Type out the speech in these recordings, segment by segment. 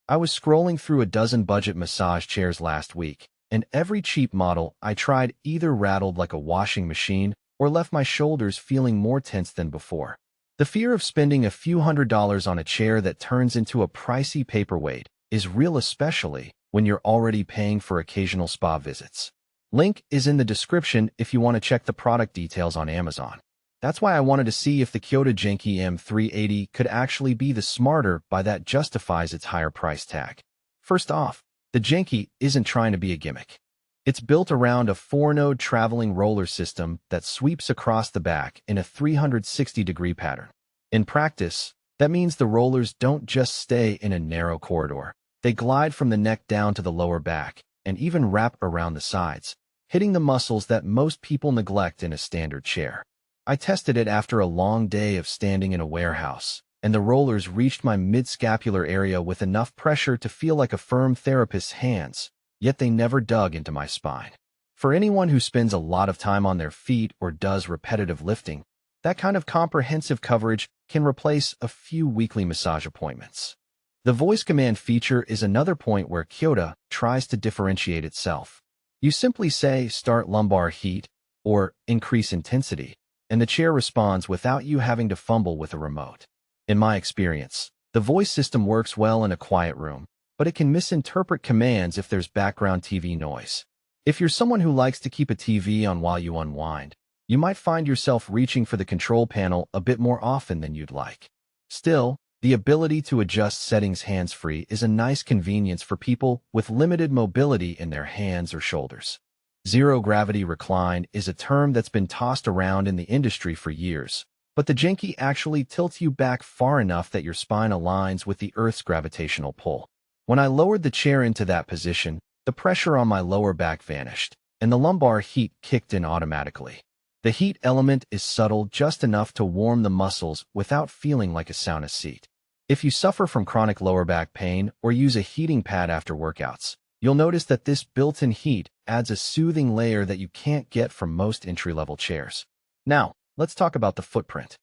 I was scrolling through a dozen budget massage chairs last week, and every cheap model I tried either rattled like a washing machine or left my shoulders feeling more tense than before. The fear of spending a few $100s on a chair that turns into a pricey paperweight is real, especially when you're already paying for occasional spa visits. Link is in the description if you want to check the product details on Amazon. That's why I wanted to see if the Kyota Genki M380 could actually be the smarter buy that justifies its higher price tag. First off, the Genki isn't trying to be a gimmick. It's built around a 4-node traveling roller system that sweeps across the back in a 360-degree pattern. In practice, that means the rollers don't just stay in a narrow corridor. They glide from the neck down to the lower back and even wrap around the sides, hitting the muscles that most people neglect in a standard chair. I tested it after a long day of standing in a warehouse, and the rollers reached my mid-scapular area with enough pressure to feel like a firm therapist's hands, yet they never dug into my spine. For anyone who spends a lot of time on their feet or does repetitive lifting, that kind of comprehensive coverage can replace a few weekly massage appointments. The voice command feature is another point where Kyota tries to differentiate itself. You simply say, "Start lumbar heat," or "Increase intensity," and the chair responds without you having to fumble with a remote. In my experience, the voice system works well in a quiet room, but it can misinterpret commands if there's background TV noise. If you're someone who likes to keep a TV on while you unwind, you might find yourself reaching for the control panel a bit more often than you'd like. Still, the ability to adjust settings hands-free is a nice convenience for people with limited mobility in their hands or shoulders. Zero-gravity recline is a term that's been tossed around in the industry for years, but the Genki actually tilts you back far enough that your spine aligns with the Earth's gravitational pull. When I lowered the chair into that position, the pressure on my lower back vanished, and the lumbar heat kicked in automatically. The heat element is subtle, just enough to warm the muscles without feeling like a sauna seat. If you suffer from chronic lower back pain or use a heating pad after workouts, you'll notice that this built-in heat adds a soothing layer that you can't get from most entry-level chairs. Now, let's talk about the footprint.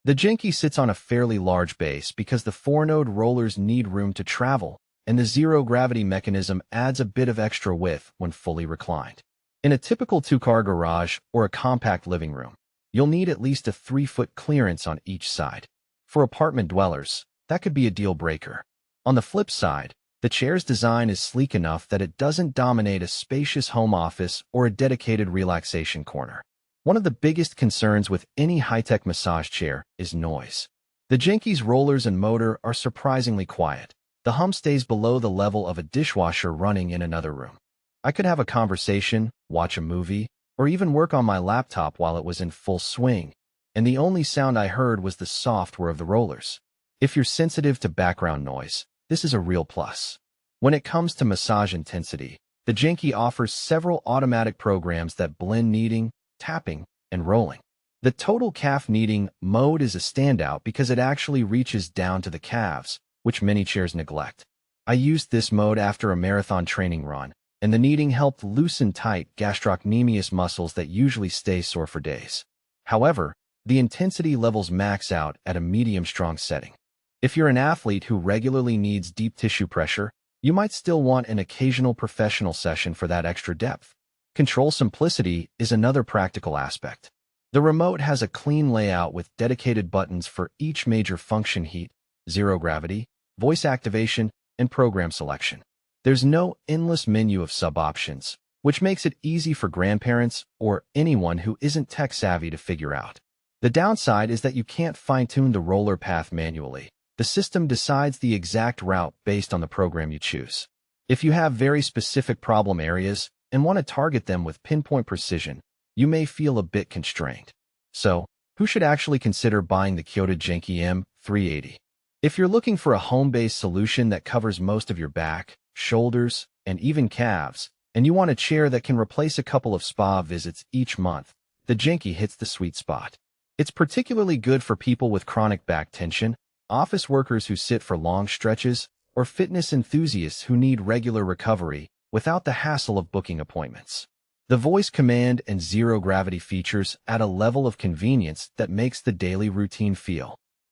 The Genki sits on a fairly large base because the 4-node rollers need room to travel, and the zero-gravity mechanism adds a bit of extra width when fully reclined. In a typical 2-car garage or a compact living room, you'll need at least a 3-foot clearance on each side. For apartment dwellers, that could be a deal breaker. On the flip side, the chair's design is sleek enough that it doesn't dominate a spacious home office or a dedicated relaxation corner. One of the biggest concerns with any high-tech massage chair is noise. The Genki's rollers and motor are surprisingly quiet. The hum stays below the level of a dishwasher running in another room. I could have a conversation, watch a movie, or even work on my laptop while it was in full swing, and the only sound I heard was the soft whir of the rollers. If you're sensitive to background noise, this is a real plus. When it comes to massage intensity, the Genki offers several automatic programs that blend kneading, tapping, and rolling. The total calf kneading mode is a standout because it actually reaches down to the calves, which many chairs neglect. I used this mode after a marathon training run, and the kneading helped loosen tight gastrocnemius muscles that usually stay sore for days. However, the intensity levels max out at a medium-strong setting. If you're an athlete who regularly needs deep tissue pressure, you might still want an occasional professional session for that extra depth. Control simplicity is another practical aspect. The remote has a clean layout with dedicated buttons for each major function: heat, zero gravity, voice activation, and program selection. There's no endless menu of sub-options, which makes it easy for grandparents or anyone who isn't tech-savvy to figure out. The downside is that you can't fine-tune the roller path manually. The system decides the exact route based on the program you choose. If you have very specific problem areas and want to target them with pinpoint precision, you may feel a bit constrained. So, who should actually consider buying the Kyota Genki M380? If you're looking for a home-based solution that covers most of your back, shoulders, and even calves, and you want a chair that can replace a couple of spa visits each month, the Genki hits the sweet spot. It's particularly good for people with chronic back tension, office workers who sit for long stretches, or fitness enthusiasts who need regular recovery without the hassle of booking appointments. The voice command and zero-gravity features add a level of convenience that makes the daily routine feel